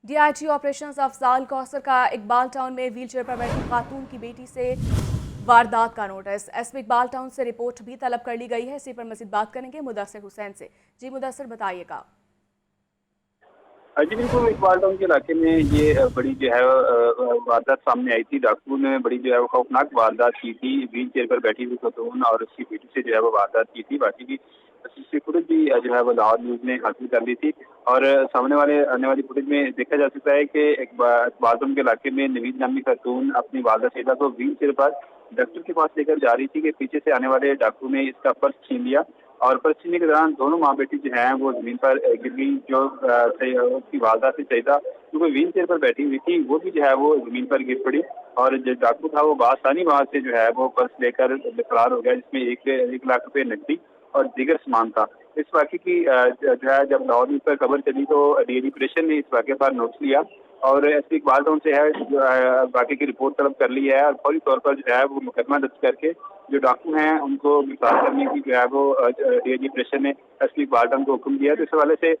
DIG operations Afzal Kausar का Iqbal town में wheel chair पर बैठी खातून की बेटी से वारदात का नोटिस। एसपी इकबाल टाउन से रिपोर्ट भी तलब कर ली गई है। इसी पर मजीद बात करेंगे मुदस्सिर हुसैन से। जी मुदस्सिर, बताइएगा। जी बिल्कुल, इकबाल टाउन के इलाके में ये बड़ी जो है वारदात सामने आई थी। डाकू ने बड़ी जो है वो खौफनाक वारदात की थी। व्हील चेयर पर बैठी हुई खातून और उसकी बेटी से जो है वो वारदात की थी। बाकी की सीसीटीवी फुटेज भी जो है वो लाहौर न्यूज ने हासिल कर ली थी और सामने आने वाली फुटेज में देखा जा सकता है कि इकबाल टाउन के इलाके में नवीद नामी खातून अपनी वालदा सैयदा को व्हील चेयर पर डॉक्टर के पास लेकर जा रही थी कि पीछे से आने वाले डाकू ने इसका पर्स छीन लिया और पर्स छीनने के दौरान दोनों माँ बेटी जो है वो जमीन पर गिर गई। जो उसकी वालदा से सैयदा जो कोई व्हील चेयर पर बैठी हुई थी वो भी जो है वो जमीन पर गिर पड़ी और जो डाकू था वो बासानी वहां से जो है वो पर्स लेकर फरार हो गया, जिसमें एक लाख रुपए नकदी और दीगर सामान था। इस वाक़े की जो है जब लाहौर न्यूज़ पर खबर चली तो डीएजी प्रेशर ने इस वाक़े पर नोटिस लिया और एसपी इकबाल टाउन से है वाक़े की रिपोर्ट तलब कर ली है और फौरी तौर पर जो है वो मुकदमा दर्ज करके जो डाकू हैं उनको गिरफ्तार करने की जो है वो डीएजी प्रेशर ने एसपी इकबाल टाउन को हुक्म दिया। तो इस हवाले से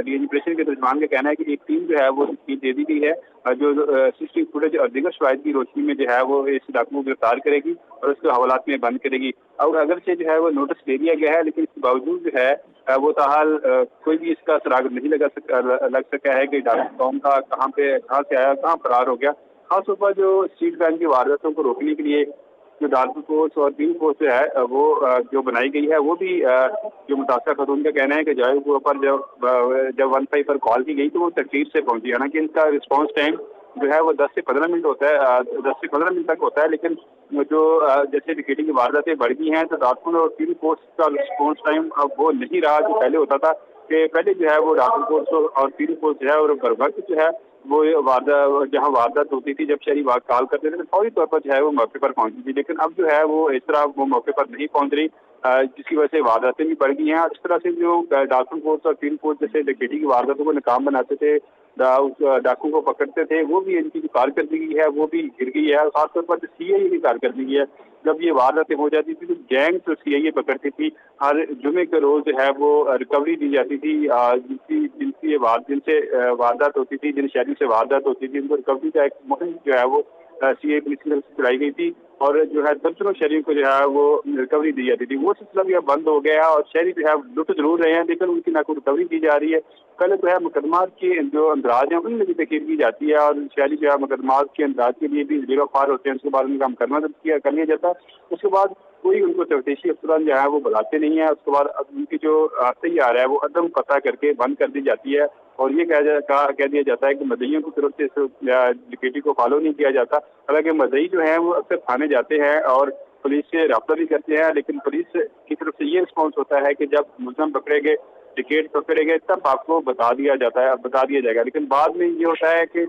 डीएजी प्रेशर के तर्जुमान का कहना है कि एक टीम जो है वो दे दी गई है जो सीसीटीवी फुटेज और दीगर शवाहिद की रोशनी में जो है वो इस डाकू को गिरफ्तार करेगी और उसके हवालात में बंद करेगी। और अगर से जो है वो नोटिस दे दिया गया है लेकिन इसके बावजूद जो है वो ताहाल कोई भी इसका सुराग नहीं लग सका है कि डाकू कौन था, कहाँ से आया, कहाँ फरार हो गया। खासतौर पर जो स्ट्रीट क्राइम की वारदातों को रोकने के लिए जो डाकू फोर्स और पील फोर्स जो है वो जो बनाई गई है वो भी जो मुतासरा खातून का कहना है कि जायद के ऊपर जब 15 पर कॉल की गई तो वो तकलीफ से पहुंची। हालांकि इनका रिस्पॉन्स टाइम जो है वो 10 से 15 मिनट होता है, 10 से 15 मिनट तक होता है। लेकिन जो जैसे विकेटिंग की वारदातें बढ़ गई हैं तो डाकू और पील फोर्स का रिस्पॉन्स टाइम अब वो नहीं रहा जो पहले होता था कि पहले जो है वो डाकू फोर्स और पील फोर्स जो है और बर वक्त जो है वो जहाँ वारदात होती थी जब शहरी कॉल करते थे तो फौरी तौर पर जो है वो मौके पर पहुंचती थी। लेकिन अब जो है वो इस तरह वो मौके पर नहीं पहुंच रही, जिसकी वजह से वारदातें भी बढ़ गई हैं। इस तरह से जो डाकू फोर्स और पील फोर्स जैसे डकैती की वारदातों को नाकाम बनाते थे, उस डाकू को पकड़ते थे, वो भी इनकी जो कारकर्दगी है वो भी गिर गई है। और खासतौर पर जो सीआईए की कारकर्दगी है, जब ये वारदातें हो जाती थी तो गैंग जो सीआईए पकड़ती थी हर जुमे के रोज जो है वो रिकवरी दी जाती थी जिनसे वारदात होती थी, जिन शहरों से वारदात होती थी उनको रिकवरी का एक मुहिम जो है वो सीआईए पुलिस की तरफ से चलाई गई थी और जो है दर्जनों शहरियों को जो है वो रिकवरी दी जाती थी। वो सिलसिला भी अब बंद हो गया और शहरी जो है लुट जरूर रहे हैं लेकिन उनकी ना कोई रिकवरी दी जा रही है। पहले जो है मुकदमात के जो अंदराज हैं उनमें भी तकीर की जाती है और शहरी जो है मुकदमात के अंदराज के लिए भी जेरो फार होते हैं, उसके बाद उनका मुकदमा दर्ज कर लिया जाता है। उसके बाद कोई उनको तफ्तीशी अफसरान जो है वो बुलाते नहीं है। उसके बाद उनकी जो सही आ रहा है वो अदम पता करके बंद कर दी जाती है और ये कह दिया जाता है कि मदइयों की तरफ से इस डकैती को फॉलो नहीं किया जाता। हालांकि मदई जो है वो अक्सर थाने जाते हैं और पुलिस से रब्ता भी करते हैं, लेकिन पुलिस की तरफ से ये रिस्पॉन्स होता है कि जब मुलजम पकड़े गए, टिकट पकड़े गए तब आपको बता दिया जाएगा। लेकिन बाद में ये होता है कि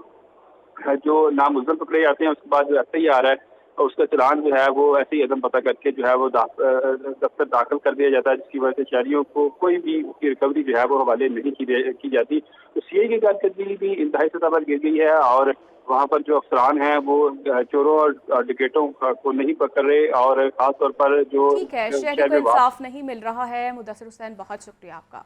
जो नामुलजम पकड़े जाते हैं उसके बाद जो एफआईआर आ रहा है और उसका चलान जो है वो ऐसे ही अदम पता करके जो है वो दफ्तर दाखिल कर दिया जाता है, जिसकी वजह से शहरियों को कोई भी उसकी रिकवरी जो है वो हवाले नहीं की जाती। तो सीआई की कारकर्दगी भी इंतहाई सतह पर गिर गई है और वहाँ पर जो अफसरान हैं वो चोरों और डकैतों को नहीं पकड़ रहे और खासतौर पर जो ठीक है, शहरी शहर को में इंसाफ नहीं मिल रहा है। मुदस्सिर हुसैन, बहुत शुक्रिया आपका।